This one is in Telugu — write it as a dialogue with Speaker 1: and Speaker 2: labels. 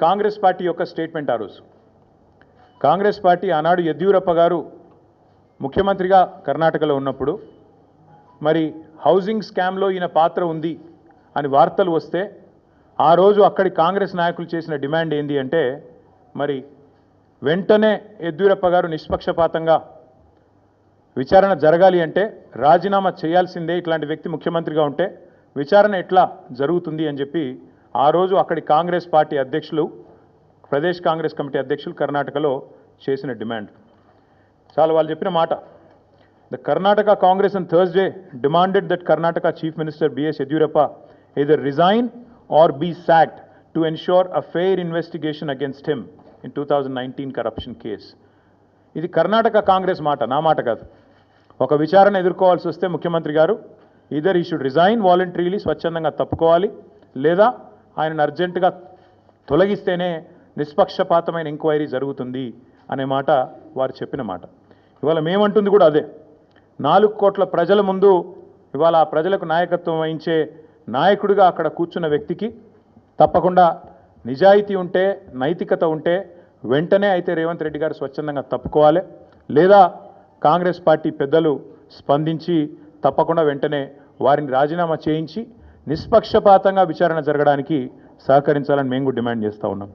Speaker 1: కాంగ్రెస్ పార్టీ యొక్క స్టేట్మెంట్ ఆ రోజు కాంగ్రెస్ పార్టీ ఆనాడు యెడ్యూరప్ప గారు ముఖ్యమంత్రిగా కర్ణాటకలో ఉన్నప్పుడు మరి హౌసింగ్ స్కామ్లో ఈయన పాత్ర ఉంది అని వార్తలు వస్తే ఆ రోజు అక్కడి కాంగ్రెస్ నాయకులు చేసిన డిమాండ్ ఏంది అంటే మరి వెంటనే యెడ్యూరప్ప గారు నిష్పక్షపాతంగా విచారణ జరగాలి అంటే రాజీనామా చేయాల్సిందే, ఇట్లాంటి వ్యక్తి ముఖ్యమంత్రిగా ఉంటే విచారణ ఎట్లా జరుగుతుంది అని చెప్పి ఆ రోజు అక్కడి కాంగ్రెస్ పార్టీ అధ్యక్షులు, ప్రదేశ్ కాంగ్రెస్ కమిటీ అధ్యక్షులు కర్ణాటకలో చేసిన డిమాండ్ చాలా వాళ్ళు చెప్పిన మాట. The Karnataka Congress on Thursday demanded that Karnataka Chief Minister B.S. Yediyurappa either resign or be sacked to ensure a fair investigation against him in 2019 corruption case. ఇది కర్ణాటక కాంగ్రెస్ మాట, నా మాట కాదు. ఒక విచారణ ఎదుర్కోవాల్సి వస్తే ముఖ్యమంత్రి గారు ఈదర్ ఈ షుడ్ రిజైన్ వాలంటరీలీ, స్వచ్ఛందంగా తప్పుకోవాలి, లేదా ఆయనను అర్జెంటుగా తొలగిస్తేనే నిష్పక్షపాతమైన ఎంక్వైరీ జరుగుతుంది అనే మాట వారు చెప్పిన మాట. ఇవాళ మేమంటుంది కూడా అదే. 4 కోట్ల ప్రజల ముందు ఇవాళ ఆ ప్రజలకు నాయకత్వం వహించే నాయకుడిగా అక్కడ కూర్చున్న వ్యక్తికి తప్పకుండా నిజాయితీ ఉంటే, నైతికత ఉంటే వెంటనే అయితే రేవంత్ రెడ్డి గారు స్వచ్ఛందంగా తప్పుకోవాలి, లేదా కాంగ్రెస్ పార్టీ పెద్దలు స్పందించి తప్పకుండా వెంటనే వారిని రాజీనామా చేయించి నిష్పక్షపాతంగా విచారణ జరగడానికి సహకరించాలని మేము డిమాండ్ చేస్తూ ఉన్నాం.